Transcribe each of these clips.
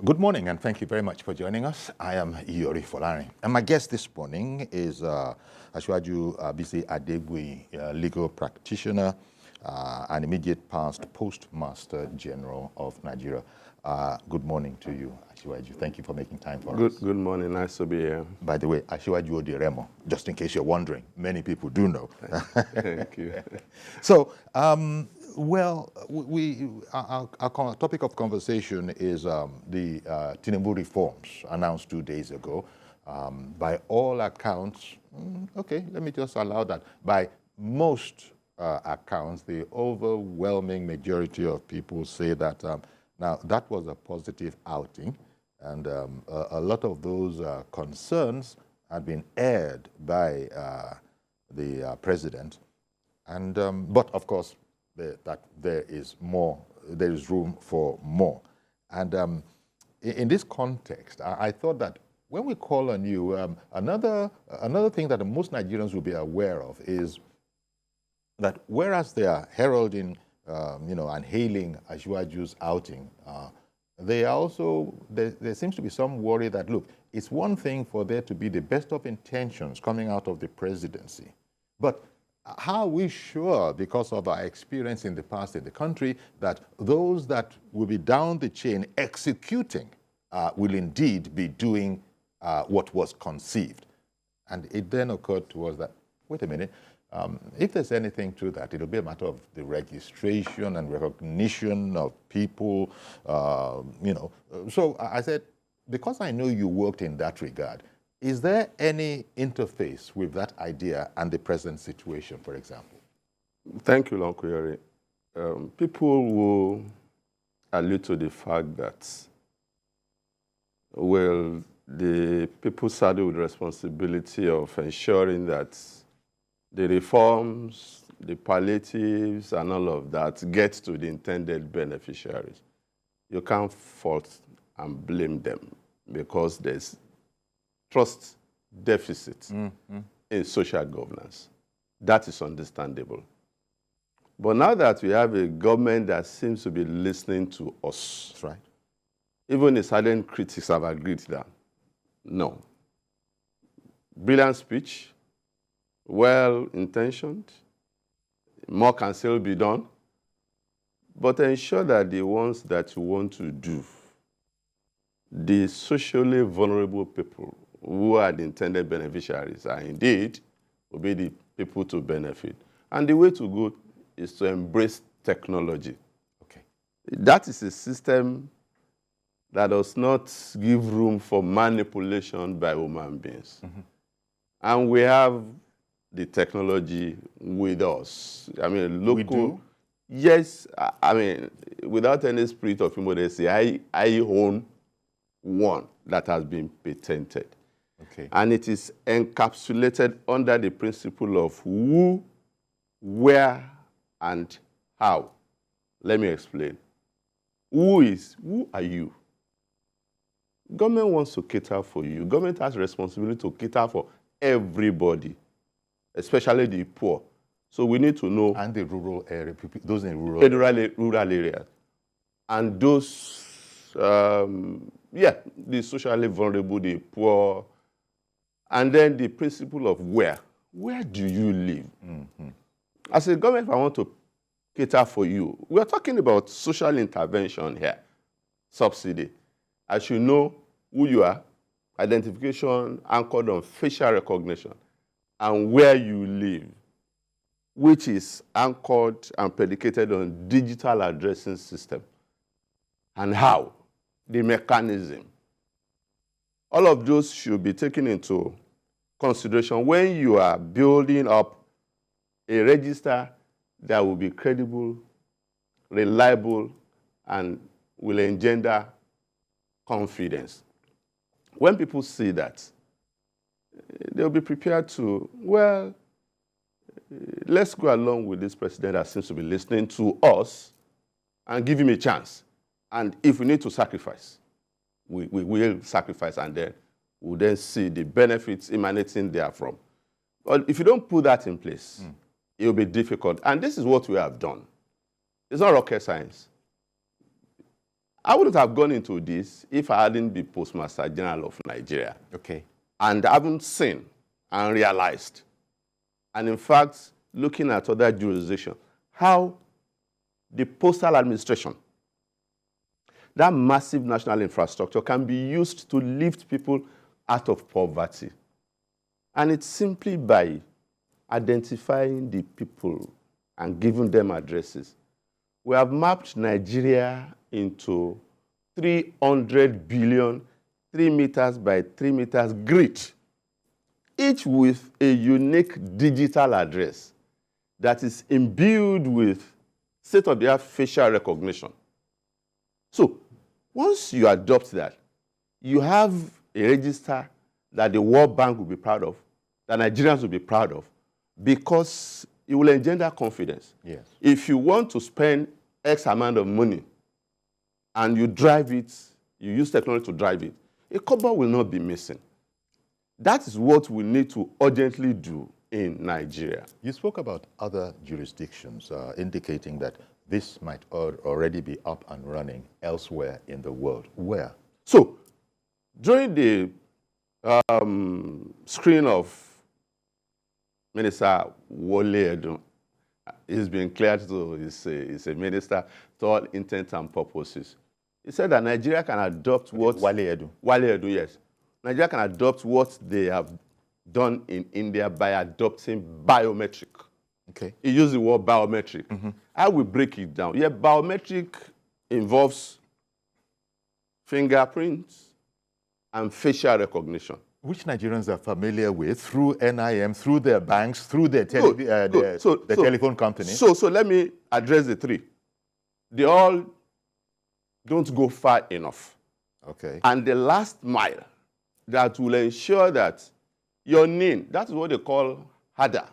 Good morning, and thank you very much for joining us. I am Yori Folari, and my guest this morning is Asiwaju Bisi Adegui, legal practitioner and immediate past Postmaster General of Nigeria. Good morning to you, Asiwaju. Thank you for making time for us. Good morning. Nice to be here. By the way, Asiwaju Odiremo, just in case you're wondering, many people do know. Thank you. So, our topic of conversation is the Tinubu reforms announced 2 days ago. By all accounts, okay, let me just allow that. By most accounts, the overwhelming majority of people say that now that was a positive outing, and a lot of those concerns had been aired by the president. And but of course, that there is more. There is room for more. And in this context, I thought that when we call on you, another thing that most Nigerians will be aware of is that whereas they are heralding, and hailing Asiwaju's outing, they also there seems to be some worry that look, it's one thing for there to be the best of intentions coming out of the presidency, but how are we sure, because of our experience in the past in the country, that those that will be down the chain executing will indeed be doing what was conceived? And it then occurred to us that, wait a minute, if there's anything to that, it'll be a matter of the registration and recognition of people, So I said, because I know you worked in that regard, is there any interface with that idea and the present situation, for example? Thank you, Uncle Yori. People will allude to the fact that, well, the people saddled with the responsibility of ensuring that the reforms, the palliatives, and all of that get to the intended beneficiaries. You can't fault and blame them because there's trust deficit in social governance. That is understandable. But now that we have a government that seems to be listening to us, That's right. even the silent critics have agreed that, no. Brilliant speech, well-intentioned, more can still be done, but ensure that the ones that you want to do, the socially vulnerable people who are the intended beneficiaries are indeed will be the people to benefit. And the way to go is to embrace technology. Okay. That is a system that does not give room for manipulation by human beings. And we have the technology with us. I mean, local. We do? Yes, I mean, without any spirit of immodesty, I own one that has been patented. Okay. And it is encapsulated under the principle of who, where, and how. Let me explain. Who are you? Government wants to cater for you. Government has responsibility to cater for everybody, especially the poor. So we need to know. And the rural area, those in rural areas. And those, the socially vulnerable, the poor. And then the principle of where. Where do you live? As a government, if I want to cater for you, we are talking about social intervention here, subsidy. I should know who you are, identification anchored on facial recognition, and where you live, which is anchored and predicated on digital addressing system. And how? The mechanism. All of those should be taken into consideration when you are building up a register that will be credible, reliable, and will engender confidence. When people see that, they'll be prepared to, well, let's go along with this president that seems to be listening to us and give him a chance. And if we need to sacrifice, we will sacrifice, and then we'll then see the benefits emanating therefrom. But if you don't put that in place, it will be difficult. And this is what we have done. It's not rocket science. I wouldn't have gone into this if I hadn't been Postmaster General of Nigeria. Okay. And I haven't seen and realized, and in fact, looking at other jurisdictions, how the postal administration, that massive national infrastructure, can be used to lift people out of poverty. And it's simply by identifying the people and giving them addresses. We have mapped Nigeria into 300 billion 3 meters by 3 meters grid, each with a unique digital address that is imbued with state-of-the-art facial recognition. So once you adopt that, you have a register that the World Bank will be proud of, that Nigerians will be proud of, because it will engender confidence. Yes. If you want to spend X amount of money and you drive it, you use technology to drive it, a kobo will not be missing. That is what we need to urgently do in Nigeria. You spoke about other jurisdictions, indicating that this might already be up and running elsewhere in the world. Where? So, during the screening of Minister Wole Edun, he's been cleared to, he's a minister to all intents and purposes. He said that Nigeria can adopt what... Wole Edun. Wole Edun, yes. Nigeria can adopt what they have done in India by adopting biometric. Okay. He used the word biometric. Mm-hmm. I will break it down. Yeah, biometric involves fingerprints and facial recognition. Which Nigerians are familiar with through NIM, through their banks, through their, telephone company. So let me address the three. They all don't go far enough. Okay. And the last mile that will ensure that your name, that's what they call HADA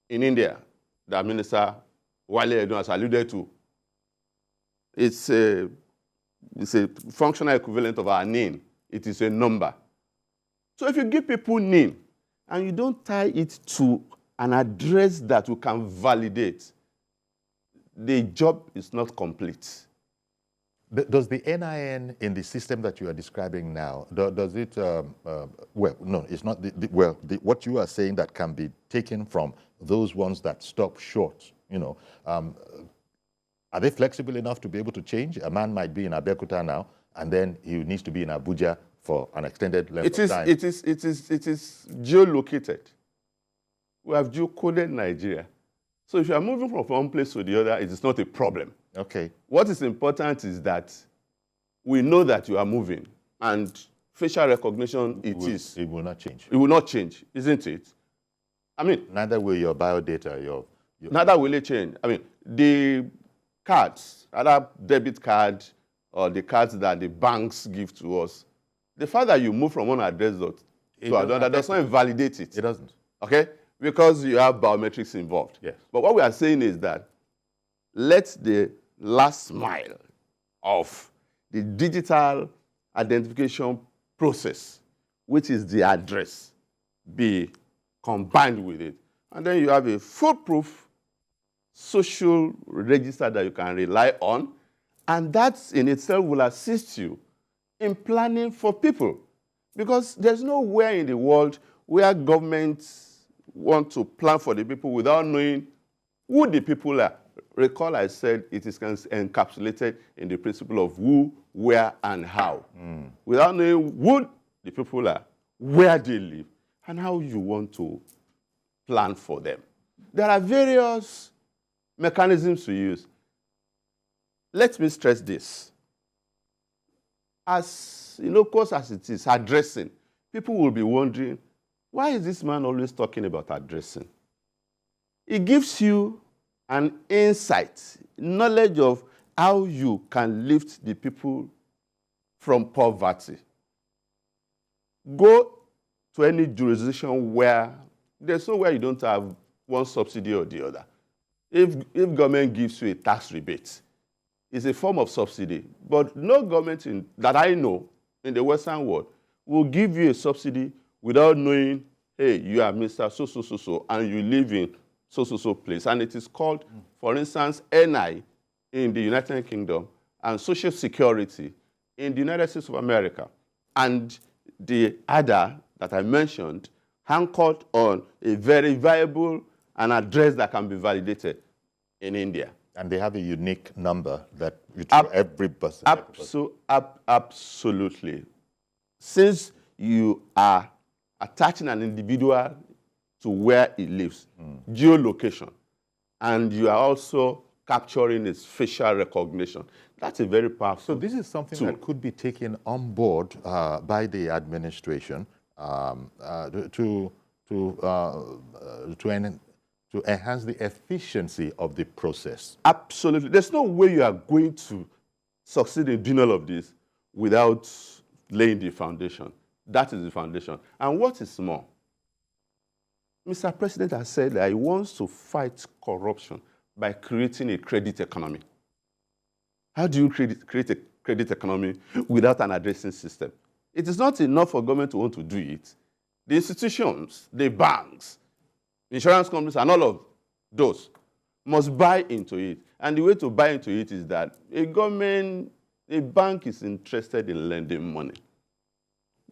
in India, that Minister Wole Edun has alluded to. It's a functional equivalent of our name. It is a number. So if you give people name and you don't tie it to an address that you can validate, the job is not complete. Does the NIN in the system that you are describing now, does it, well, no, it's not, what you are saying that can be taken from those ones that stop short, you know, are they flexible enough to be able to change? A man might be in Abeokuta now, and then he needs to be in Abuja for an extended length of time. It is geolocated. We have geocoded Nigeria. So if you are moving from one place to the other, it is not a problem. Okay. What is important is that we know that you are moving, and facial recognition, it will not change. It will not change, isn't it? I mean... Neither will your biodata, Neither will it change. I mean, the cards, either debit card or the cards that the banks give to us, the fact that you move from one address to another does not invalidate it. It doesn't. Okay? Because you have biometrics involved. Yes. But what we are saying is that let the last mile of the digital identification process, which is the address, be combined with it. And then you have a foolproof social register that you can rely on, and that in itself will assist you in planning for people. Because there's nowhere in the world where governments want to plan for the people without knowing who the people are. Recall I said it is encapsulated in the principle of who, where, and how. Without knowing who the people are, where they live, and how you want to plan for them. There are various mechanisms to use. Let me stress this. As innocuous as it is, addressing, people will be wondering, why is this man always talking about addressing? It gives you an insight, knowledge of how you can lift the people from poverty. Go to any jurisdiction where there's nowhere you don't have one subsidy or the other. If government gives you a tax rebate, it's a form of subsidy. But no government that I know in the Western world will give you a subsidy without knowing, hey, you are Mr. So, and you live in so place. And it is called, for instance, NI in the United Kingdom and social security in the United States of America. And the other that I mentioned anchored on a verifiable and address that can be validated in India. And they have a unique number that every person. Absolutely. Since you are attaching an individual to where he lives, geolocation, and you are also capturing his facial recognition, that's a very powerful So this is something tool that could be taken on board by the administration to enhance the efficiency of the process. Absolutely. There's no way you are going to succeed in doing all of this without laying the foundation. That is the foundation. And what is more, Mr. President has said that he wants to fight corruption by creating a credit economy. How do you create a credit economy without an addressing system? It is not enough for government to want to do it. The institutions, the banks, insurance companies, and all of those must buy into it. And the way to buy into it is that a bank is interested in lending money.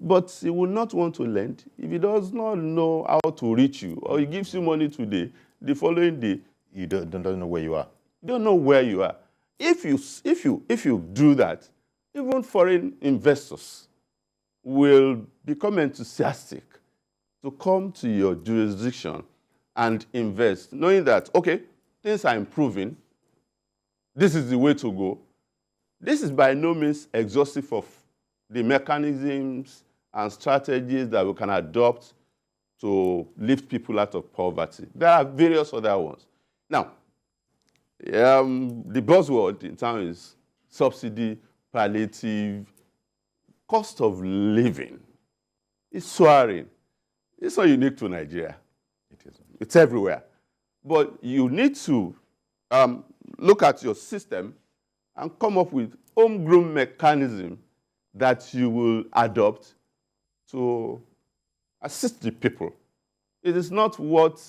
But he will not want to lend if he does not know how to reach you, or he gives you money today, the following day, You don't know where you are. you don't know where you are. If you do that, even foreign investors will become enthusiastic to come to your jurisdiction and invest, knowing that, okay, things are improving, this is the way to go. This is by no means exhaustive of the mechanisms and strategies that we can adopt to lift people out of poverty. There are various other ones. Now, the buzzword in town is subsidy, palliative, cost of living. It's soaring. It's not unique to Nigeria. It isn't. It's everywhere. But you need to look at your system and come up with homegrown mechanism that you will adopt to assist the people. It is not what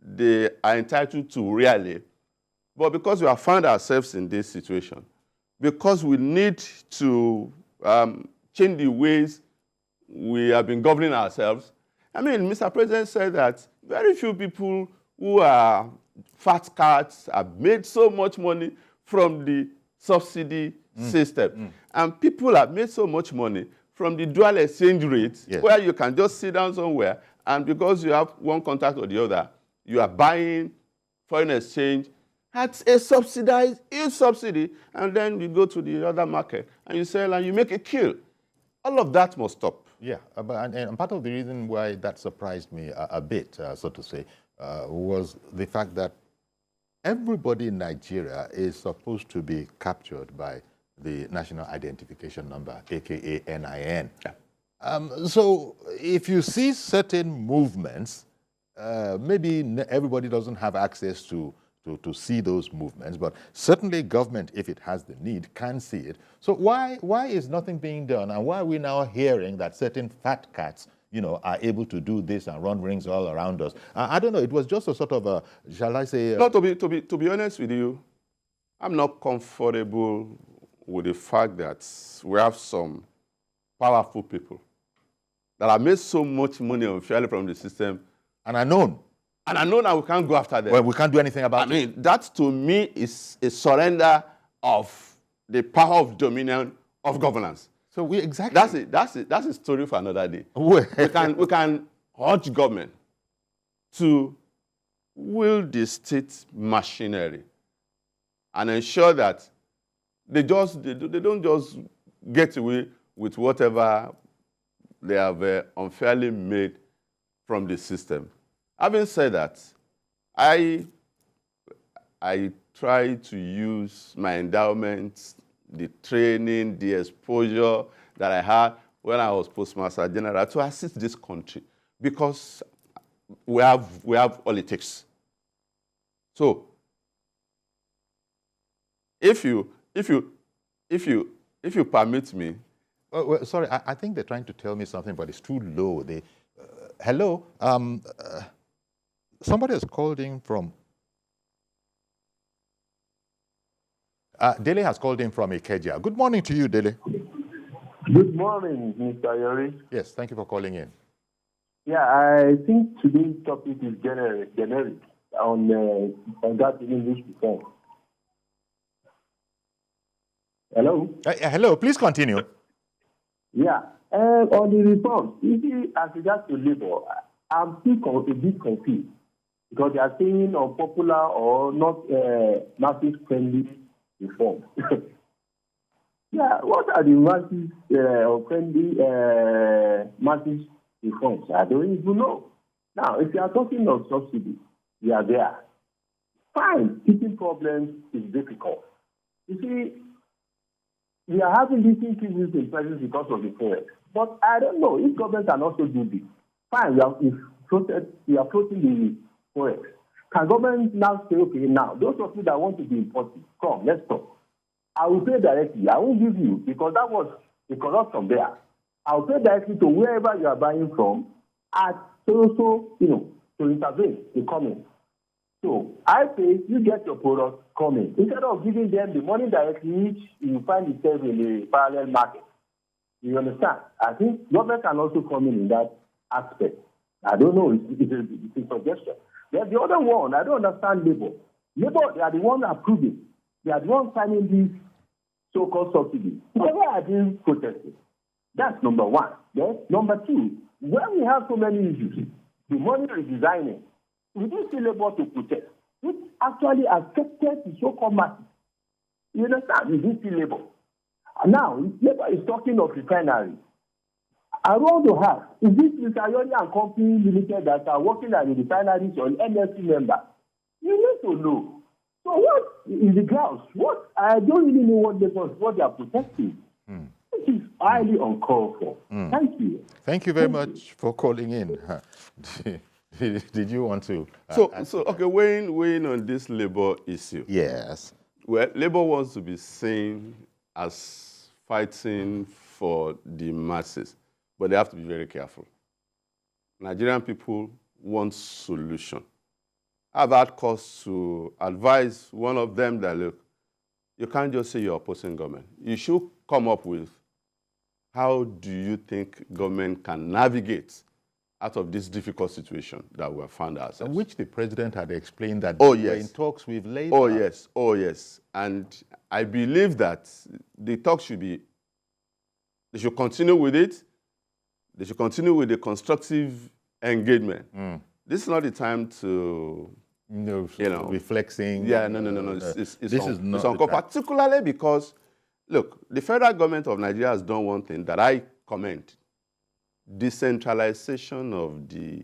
they are entitled to really, but because we have found ourselves in this situation, because we need to change the ways we have been governing ourselves. I mean, Mr. President said that very few people who are fat cats have made so much money from the subsidy system. And people have made so much money from the dual exchange rate, where you can just sit down somewhere, and because you have one contact or the other, you are buying foreign exchange at a subsidized, huge subsidy, and then you go to the other market and you sell and you make a kill. All of that must stop. Yeah, and part of the reason why that surprised me a bit, so to say, was the fact that everybody in Nigeria is supposed to be captured by the National Identification Number, aka NIN. Yeah. So if you see certain movements, maybe everybody doesn't have access to see those movements, but certainly government, if it has the need, can see it. So why is nothing being done, and why are we now hearing that certain fat cats, are able to do this and run rings all around us? I don't know. It was just a sort of a, shall I say? No, to be honest with you, I'm not comfortable with the fact that we have some powerful people that have made so much money unfairly from the system and are known. And I know that we can't go after them. Well, we can't do anything about it. I mean, that to me is a surrender of the power of dominion of governance. So we exactly. That's a story for another day. we can urge government to wield the state machinery and ensure that they don't just get away with whatever they have unfairly made from the system. Having said that, I try to use my endowments, the training, the exposure that I had when I was Postmaster General to assist this country, because we have all it takes. So, if you permit me. Well, sorry, I think they're trying to tell me something, but it's too low. Hello. Somebody has called in from. Dele has called in from Ikeja. Good morning to you, Dele. Good morning, Mr. Yori. Yes, thank you for calling in. Yeah, I think today's topic is generic on that English reform. Hello? Hello, please continue. Yeah, on the reforms, you see, as regards to labor, I'm still a bit confused because they are saying unpopular or not masses-friendly reforms. Yeah, what are the masses or friendly masses reforms? I don't even know. Now, if you are talking of subsidy, we are there. Fine, teaching problems is difficult. You see, we are having these increases in prices because of the forex. But I don't know if government can also do this. Fine, we are floating the forex. Can government now say, okay, now, those of you that want to be imported, come, let's talk. I will pay directly. I won't give you because that was the corruption there. I will pay directly to wherever you are buying from at to intervene in coming. So I say you get your product coming. Instead of giving them the money directly, which you find yourself in the parallel market. You understand? I think government can also come in that aspect. I don't know, it's a suggestion. Then the other one, I don't understand labor. Labor, they are the one approving. They are the ones signing these so-called subsidies. Why are they protesting? That's number one. Then, number two, when we have so many issues, the money redesigning, we didn't see labor to protest, which actually affected the so-called masses. You understand? We didn't see labor. Now, labor is talking of refinery. I want to ask, is this Mr. Yori and Company Limited that are working at the refineries or MSC member? You need to know. So what is the grounds? I don't really know what they are protesting. It is highly uncalled for. Thank you. Thank you very much for calling in. Did you want to? Okay, weighing on this labor issue. Yes. Well, labor wants to be seen as fighting for the masses, but they have to be very careful. Nigerian people want solution. I've had cause to advise one of them that, look, you can't just say you're opposing government. You should come up with how do you think government can navigate out of this difficult situation that we have found ourselves. Which the president had explained that oh, they were yes. in talks with labor. Oh, yes. And I believe that the talks they should continue with it. They should continue with the constructive engagement. This is not the time to, reflexing. Yeah, no. It's not particularly because, look, the federal government of Nigeria has done one thing that I commend: decentralization of the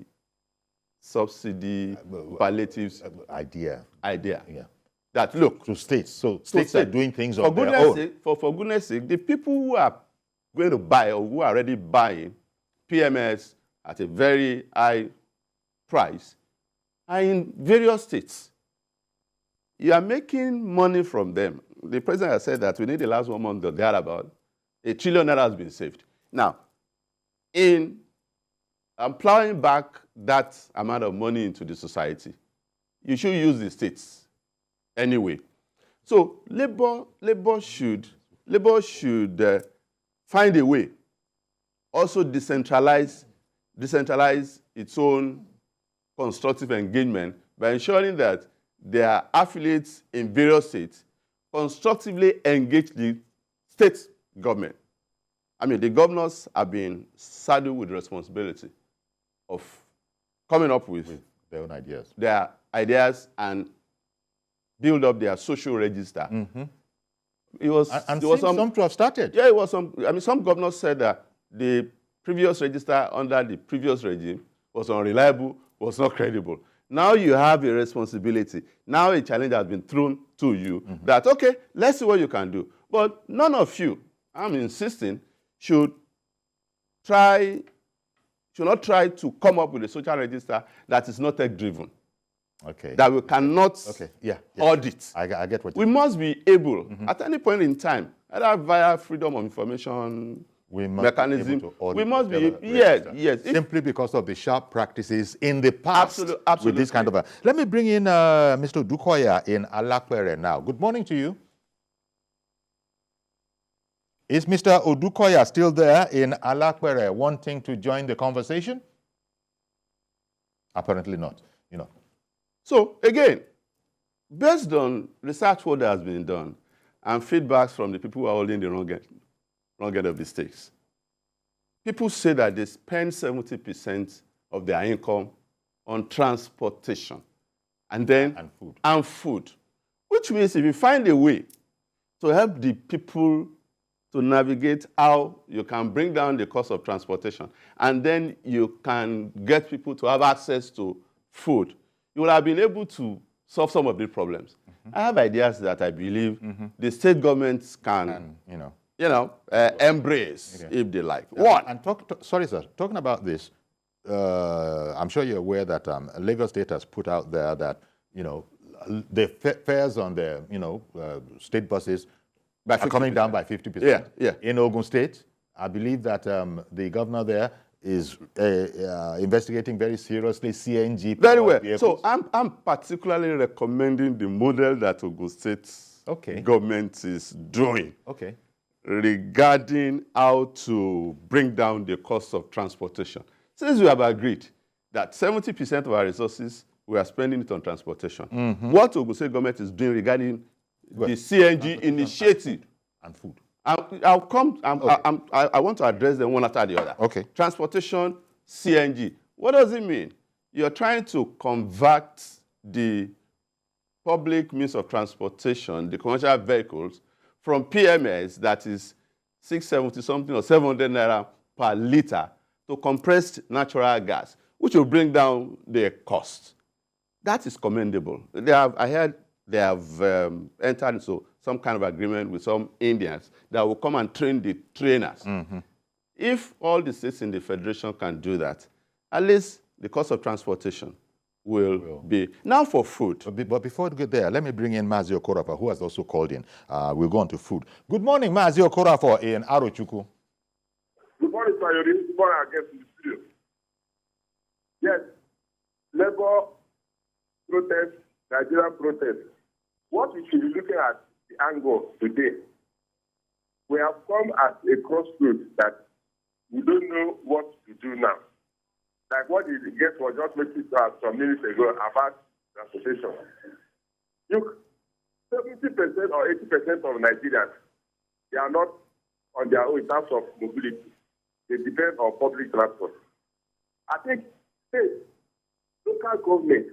subsidy palliatives idea. Yeah. That look to states. So states are doing things on their own. For goodness sake, the people who are going to buy or who are already buying PMS at a very high price are in various states. You are making money from them. The president has said that within the last 1 month or thereabout, $1 trillion has been saved. Now, in plowing back that amount of money into the society, you should use the states anyway. So labor should find a way, also decentralize its own constructive engagement by ensuring that their affiliates in various states constructively engage the state government. I mean, the governors have been saddled with the responsibility of coming up with their own ideas. Their ideas and build up their social register. Some to have started. Yeah, it was some. I mean, some governors said that the previous register under the previous regime was unreliable, was not credible. Now you have a responsibility. Now a challenge has been thrown to you that, okay, let's see what you can do. But none of you, I'm insisting, should not try to come up with a social register that is not tech-driven. Okay. That we cannot audit. I get what we must be able, at any point in time, either via freedom of information mechanism, we must be, yes. Simply because of the sharp practices in the past absolutely. With this kind of Let me bring in Mr. Dukoya in Alakwere now. Good morning to you. Is Mr. Odukoya still there in Alakwere wanting to join the conversation? Apparently not, you know. So again, based on research work that has been done and feedbacks from the people who are holding the wrong end of the stakes, people say that they spend 70% of their income on transportation and food, which means if you find a way to help the people to navigate how you can bring down the cost of transportation, and then you can get people to have access to food, you will have been able to solve some of the problems. I have ideas that I believe the state governments can embrace if they like. And sorry, sir, talking about this, I'm sure you're aware that Lagos State has put out there that, the fares on the, state buses are coming down by 50%. Yeah. In Ogun State, I believe that the governor there is investigating very seriously CNG. Very well. Vehicles. So I'm particularly recommending the model that Ogun State government is doing regarding how to bring down the cost of transportation. Since we have agreed that 70% of our resources, we are spending it on transportation, what Ogun State government is doing regarding the CNG initiative and food. I'll come. I want to address them one after the other. Okay. Transportation, CNG. What does it mean? You're trying to convert the public means of transportation, the commercial vehicles, from PMS, that is 670 something or 700 naira per liter, to compressed natural gas, which will bring down their cost. That is commendable. I heard they have entered into some kind of agreement with some Indians that will come and train the trainers. If all the states in the federation can do that, at least the cost of transportation will be. Now for food. But before we get there, let me bring in Mazi Okorafor, who has also called in. We'll go on to food. Good morning, Mazi Okorafor in Arochukwu. Good morning, sir. Good morning, I guess, in the studio. Yes, labor protest, Nigerian protest. What we should be looking at the angle today, we have come at a crossroads that we don't know what to do now. Like what the guest was just making some minutes ago about transportation. Look, 70% or 80% of Nigerians, they are not on their own in terms of mobility. They depend on public transport. I think state, local government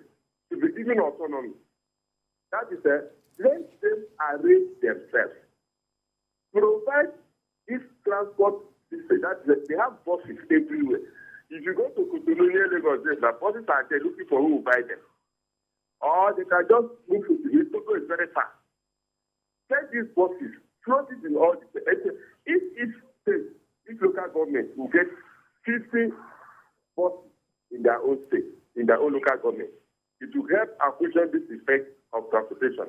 should be given autonomy. That is, let them arrange themselves. Provide this transport system. They have buses everywhere. If you go to Cotonou near Lagos, the buses are there looking for who will buy them. Or they can just move to the Togo is very far. Take these buses, float it in all the if local government will get 50 buses in their own state, in their own local government, it will help cushion this effect of transportation.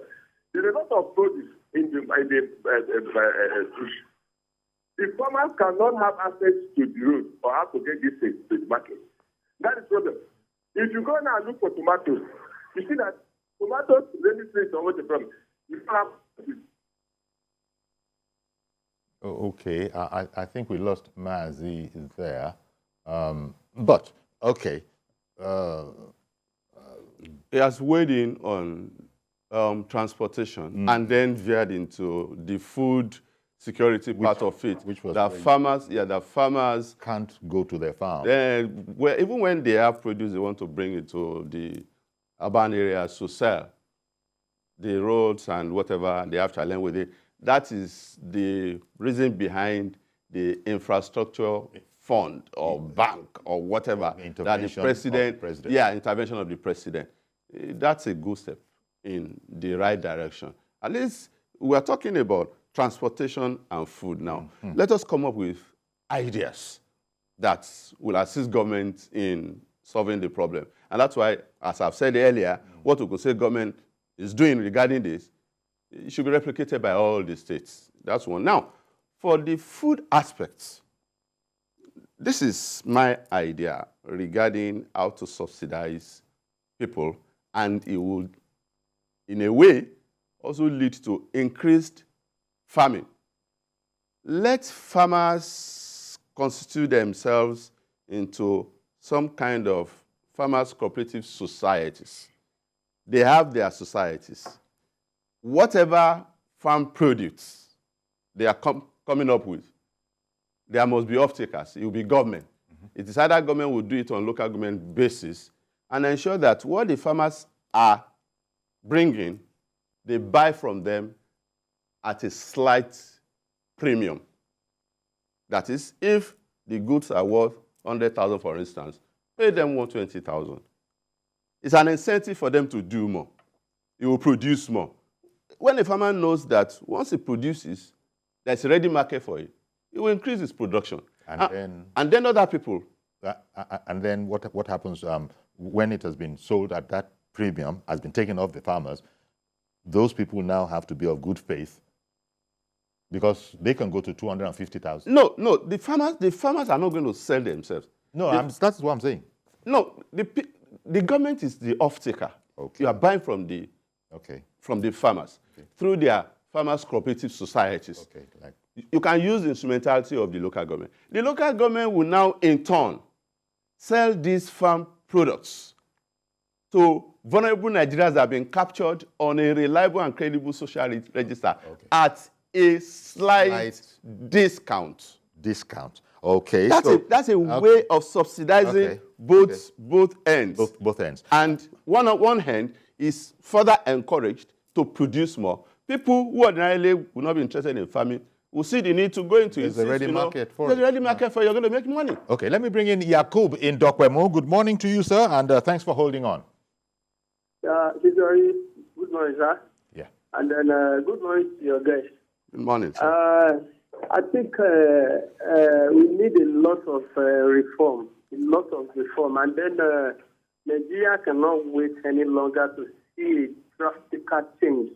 There's a lot of produce in the bush. The farmers cannot have access to the road or have to get this thing to the market. That is the problem. If you go now and look for tomatoes, you see that tomatoes, rainy season is always a problem. You don't have. Okay, I think we lost Mazi there. But, okay. He has weighed in on transportation and then veered into the food security part of it. Which was the farmers can't go to their farm. Even when they have produce, they want to bring it to the urban areas to sell. The roads and whatever, they have challenge with it. That is the reason behind the infrastructure fund or bank or whatever that the president, intervention of the president. That's a good step in the right direction. At least we are talking about transportation and food now. Let us come up with ideas that will assist government in solving the problem. And that's why, as I've said earlier, what we could say government is doing regarding this, it should be replicated by all the states. That's one. Now, for the food aspects, this is my idea regarding how to subsidize people, and it would, in a way, also lead to increased farming. let farmers constitute themselves into some kind of farmers cooperative societies. They have their societies. Whatever farm produce they are coming up with, there must be off-takers. It will be government. It is either government will do it on local government basis and ensure that what the farmers are bringing, they buy from them at a slight premium. That is, if the goods are worth 100,000, for instance, pay them 120,000. It's an incentive for them to do more. It will produce more. When a farmer knows that once he produces, there's a ready market for it, it will increase its production. And then other people. And then what happens when it has been sold at that premium, has been taken off the farmers, those people now have to be of good faith because they can go to 250,000. No, the farmers are not going to sell themselves. No, that's what I'm saying. No, the government is the off-taker. Okay. You are buying from the farmers through their farmers cooperative societies. Okay. You can use the instrumentality of the local government. The local government will now, in turn, sell these farm products to vulnerable Nigerians that have been captured on a reliable and credible social register at a slight discount. Okay. That's a way of subsidizing both ends. Both ends. And on one hand is further encouraged to produce more. People who ordinarily would not be interested in farming will see the need to go into it. There's a ready market for it. There's a ready market for it. You're going to make money. Okay, let me bring in Yakub in Dokwemo. Good morning to you, sir, and thanks for holding on. Good morning, sir. Yeah. And then good morning to your guests. Good morning, sir. I think we need a lot of reform, and then Nigeria cannot wait any longer to see drastic change.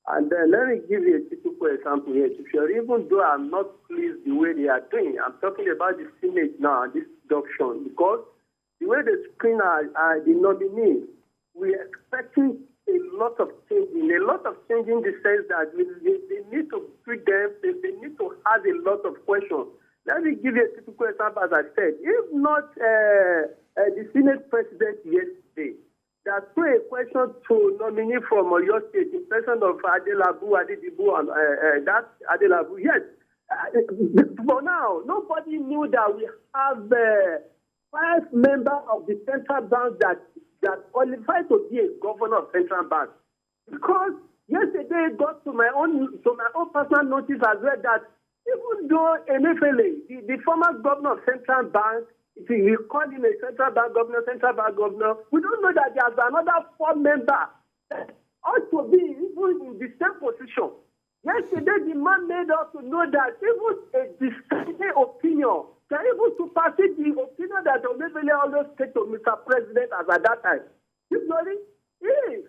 And let me give you a typical example here. Even though I'm not pleased the way they are doing, I'm talking about the Senate now, this adoption, because the way they screen the nominees, we're expecting a lot of change in the sense that they need to treat them, they need to have a lot of questions. Let me give you a typical example, as I said. If not the Senate president yesterday, that threw a question to nominee from Oyo State, in person of Adelabu, and that Adelabu, yes. For now, nobody knew that we have 5 members of the central bank that qualified to be a governor of central bank. Because yesterday it got to my own personal notice as well that even though Emefiele, the former governor of central bank, if we call him a central bank governor, we don't know that there's another 4 members that ought to be even in the same position. Yesterday, the man made us to know that even a dissenting opinion can even supersede the opinion that Emefiele always take to Mr. President as at that time. You know it? If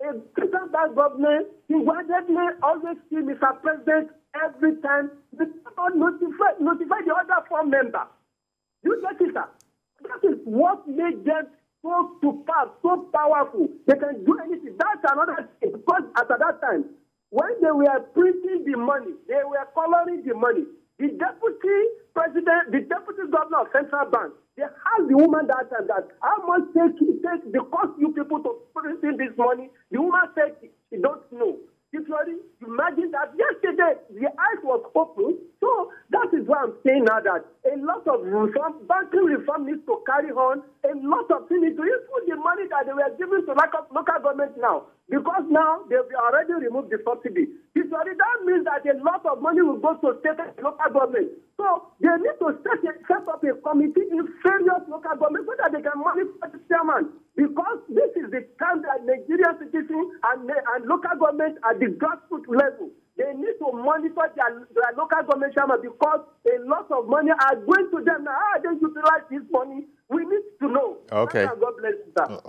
a central bank governor, he wanted always see Mr. President every time, notify the other 4 members. You get it, sir? That is what made them so powerful. They can do anything. That's another thing. Because at that time, when they were printing the money, they were coloring the money. The deputy president, the deputy governor of central bank, they asked the woman that time that how much take the cost you people to print this money. The woman said she don't know. Literally, imagine that yesterday the eyes was open. So that is why I'm saying now that a lot of banking reform needs to carry on. A lot of things need to use the money that they were giving to local government now. Because now they've already removed the subsidy. Literally, that means that a lot of money will go to state and local government. So they need to set up a committee in various local governments so that they can monitor the chairman. Because this is the time that Nigerian citizens and local government at the grassroots level, they need to monitor their local government chairman because a lot of money are going to them now. How they utilize this money? We need to know. Okay. God bless you, sir.